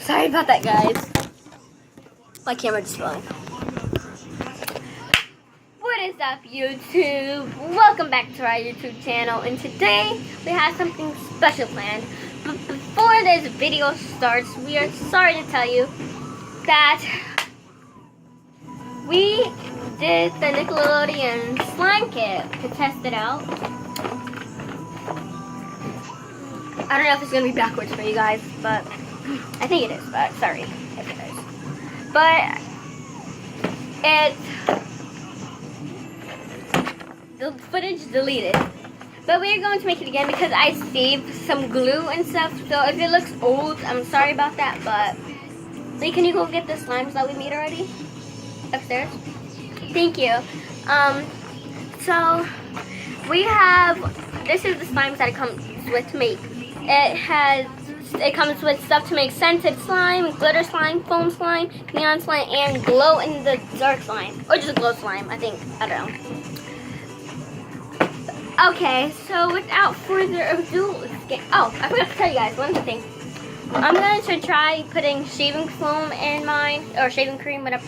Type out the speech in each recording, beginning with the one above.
Sorry about that, guys. My camera just fell. What is up, YouTube? Welcome back to our YouTube channel, and today we have something special planned. But before this video starts, we are sorry to tell you that we did the Nickelodeon slime kit to test it out. I don't know if it's going to be backwards for you guys, but I think it is, but sorry if it is. But the footage deleted. But we're going to make it again because I saved some glue and stuff. So if it looks old, I'm sorry about that. But Lee, can you go get the slimes that we made already upstairs? Thank you. So we have, this is the slimes that it comes with to make. It comes with stuff to make scented slime, glitter slime, foam slime, neon slime, and glow in the dark slime. Or just glow slime, I think. I don't know. Okay, so without further ado, let's get... Oh, I forgot to tell you guys one other thing. I'm going to try putting shaving foam in mine, or shaving cream, whatever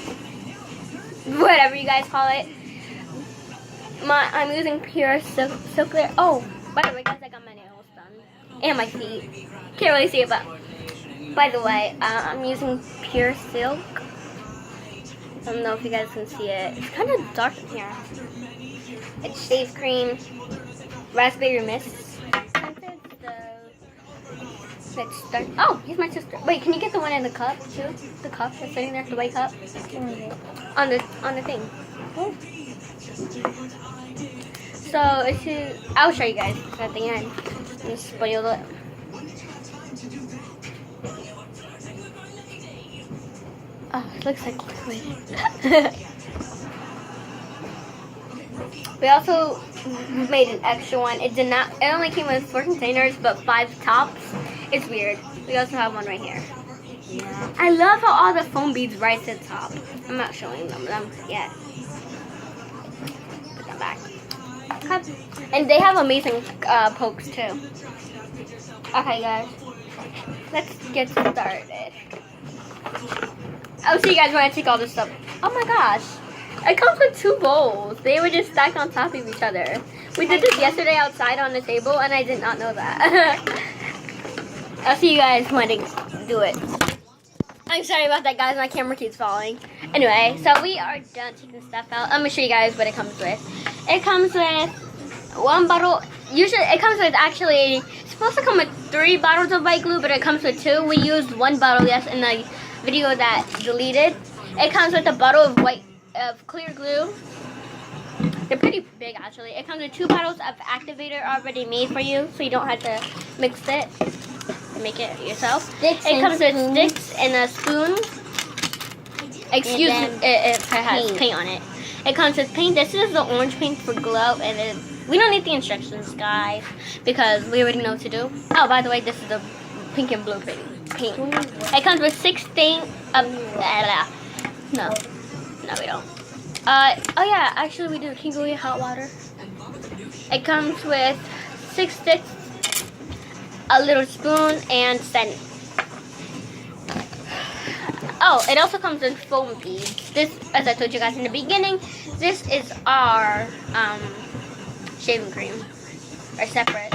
you guys call it. I'm using pure silk glitter. Oh, by the way, guys, I got my nails done. And my feet. Can't really see it, but by the way, I'm using pure silk. I don't know if you guys can see it. It's kind of dark in here. It's shave cream, raspberry mist. Oh, here's my sister. Wait, can you get the one in the cup too? The cup that's sitting there, the white cup, on the thing. Oh. So I'll show you guys at the end. Just spoil it. Oh, it looks like liquid. We also made an extra one. It only came with 4 containers, but 5 tops. It's weird. We also have one right here. Yeah. I love how all the foam beads right to the top. I'm not showing them yet. Put them back. And they have amazing pokes too. Okay, guys. Let's get started. I'll see you guys when I take all this stuff. Oh my gosh. It comes with 2 bowls. They were just stacked on top of each other. We did this yesterday outside on the table, and I did not know that. I'll see you guys when I do it. I'm sorry about that, guys. My camera keeps falling. Anyway, so we are done taking stuff out. I'm going to show you guys what it comes with. It comes with 1 bottle. Usually, it comes with actually, it's supposed to come with 3 bottles of white glue, but it comes with 2. We used 1 bottle, yes, in the video that deleted. It comes with a bottle of clear glue. They're pretty big, actually. It comes with 2 bottles of activator already made for you, so you don't have to mix it. Make it yourself. It comes with sticks and a spoon. Excuse me, it has paint on it. It comes with paint. This is the orange paint for glow, and we don't need the instructions, guys, because we already know what to do. Oh, by the way, this is the pink and blue paint. It comes with 6 things. No, we don't. Oh yeah, actually we do. Can you go get hot water? It comes with 6 sticks, a little spoon, and scent. Oh, it also comes with foam beads. This, as I told you guys in the beginning, this is our shaving cream, or separate.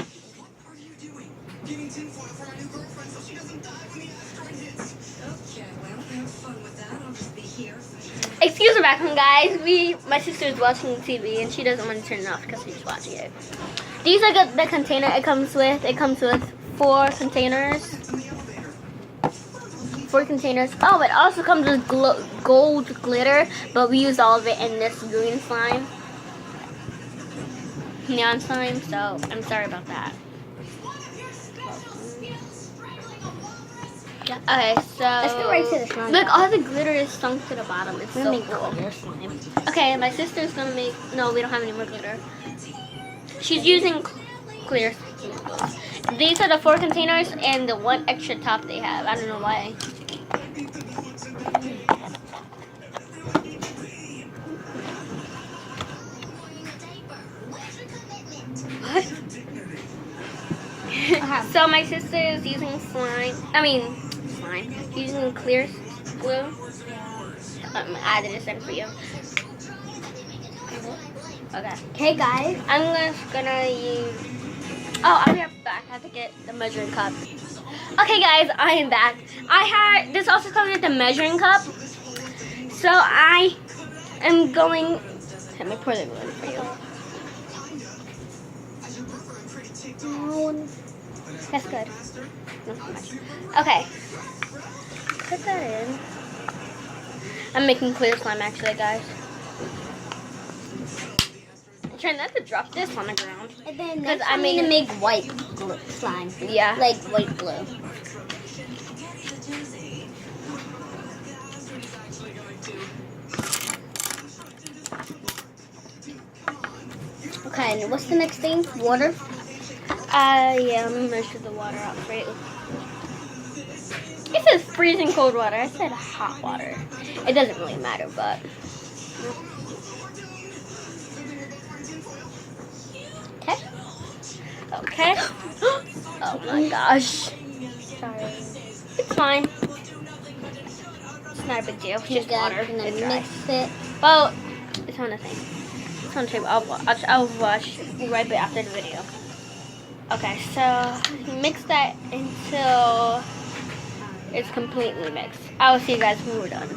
Excuse the background, guys. My sister is watching TV and she doesn't want to turn it off because she's watching it. These are the container it comes with. It comes with 4 containers. 4 containers. Oh, it also comes with gold glitter, but we used all of it in this green slime, neon slime. So I'm sorry about that. Okay, so let's go right to the slime. Look, all the glitter is sunk to the bottom. It's so cool. Okay, my sister's gonna make. No, we don't have any more glitter. She's using clear. These are the 4 containers and the 1 extra top they have. I don't know why. What? So my sister is using slime. slime. Using clear glue. I'm adding this in for you. Okay. Okay, guys. I'm just gonna use. Oh, I'll be right back. I have to get the measuring cup. Okay, guys, I am back. This also comes with the measuring cup. So I am going. Let me pour the glue in for you. That's good. Not so much. Okay. Put that in. I'm making clear slime actually, guys. I'm trying not to drop this on the ground. And then next I'm going to make white glue, slime. Yeah. Like white glue. Okay, and what's the next thing? Water? Yeah, let me measure the water out for you. It says freezing cold water. I said hot water. It doesn't really matter, but. Okay. Okay. Oh my gosh. Sorry. It's fine. It's not a big deal. It's just water. It's dry. Mix it. Well, it's on the thing. It's on the table. I'll wash right back after the video. Okay, so mix that until it's completely mixed. I will see you guys when we're done.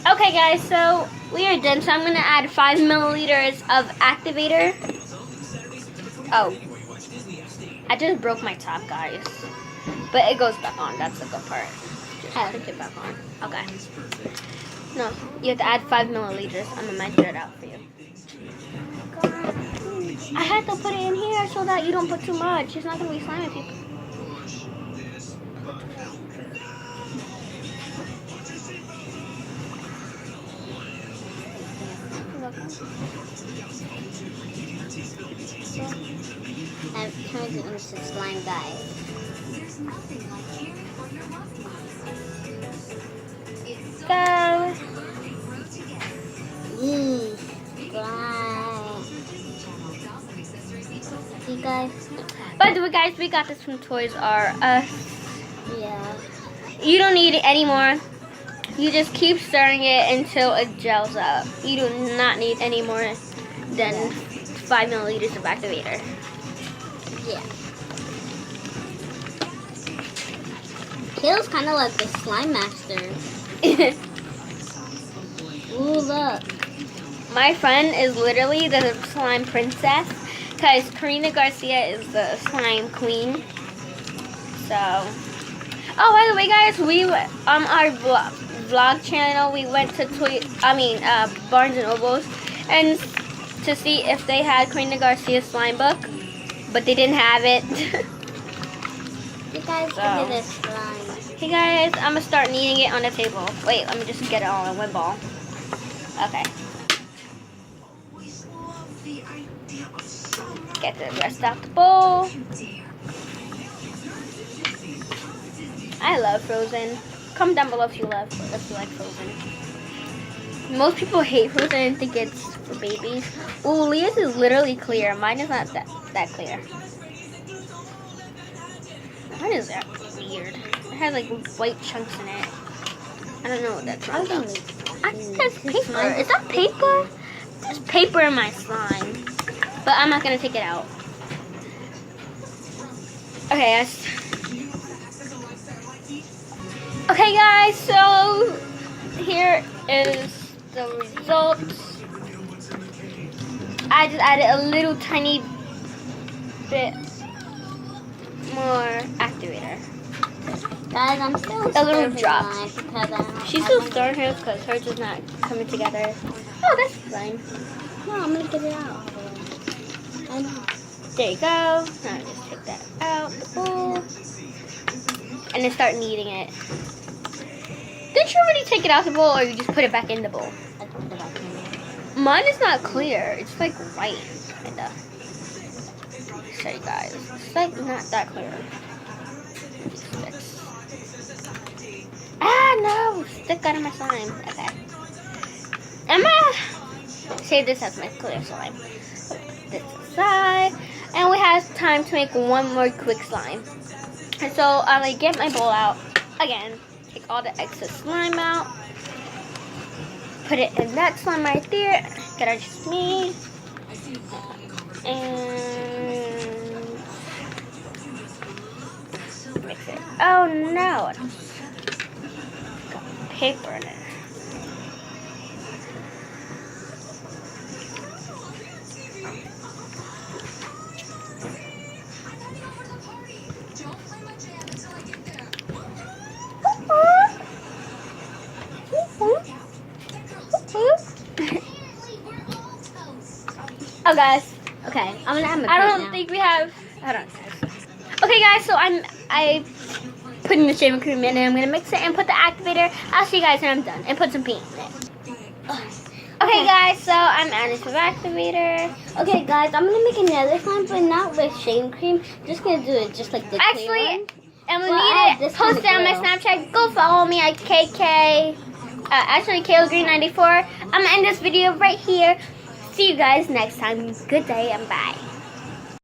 Okay, guys, so we are done. So I'm gonna add 5 milliliters of activator. Oh, I just broke my top, guys, but it goes back on. That's the good part. Just put it back on. Okay. No, you have to add 5 milliliters. I'm gonna measure it out for you. I had to put it in here so that you don't put too much. It's not gonna be slimy if you. And it turns it into slime, guys. Go. Slime. See, guys? By the way, guys, we got this from Toys R Us. Yeah. You don't need it anymore. You just keep stirring it until it gels up. You do not need any more than 5 milliliters of activator. Yeah. Kale's kind of like the slime master. Ooh, look. My friend is literally the slime princess because Karina Garcia is the slime queen. So, oh, by the way, guys, we on our vlog channel we went to Barnes and Nobles and to see if they had Karina Garcia's slime book, but they didn't have it. You guys, look at this slime. Hey guys, I'm gonna start kneading it on the table. Wait, let me just get it all in one ball. Okay. Get the rest out the bowl. I love Frozen. Comment down below if you like Frozen. Most people hate Frozen and think it's for babies. Ooh, Leah's is literally clear. Mine is not that clear. Mine is that weird. It has like white chunks in it. I don't know what that's from. I think that's paper. Is that paper? There's paper in my slime. But I'm not gonna take it out. Okay, guys. Okay, guys, so here is the results. I just added a little tiny bit more activator. Guys, I'm still a little drop. She's still stirring hers because hers is not coming together. Oh, that's fine. No, I'm gonna get it out. There you go. Now just take that out the bowl and then start kneading it. Did you already take it out the bowl, or you just put it back in the bowl? I put it back in. Mine is not clear. It's like white, kinda. Sorry, guys. It's like not that clear. Ah, no! Stick out of my slime. Okay. I'm gonna save this as my clear slime. Put this aside. And we have time to make one more quick slime. And so I'm gonna get my bowl out. Again, take all the excess slime out. Put it in that slime right there that I just made. And mix it. Oh no, it's got paper in it. Oh guys, Okay, I'm gonna have my I plate don't now. think we have. Hold on. Okay guys, so I putting the shaving cream in and I'm gonna mix it and put the activator. I'll see you guys when I'm done and put some paint in it. Okay guys, so I'm adding some activator. Okay, guys, I'm gonna make another slime, but not with shaving cream. Just gonna do it just like the clear Actually, one. and we Well, I need have it. this Post it kind on of my glue. Snapchat. Go follow me at KK. Actually, KLGreen94. I'm gonna end this video right here. See you guys next time. Good day and bye.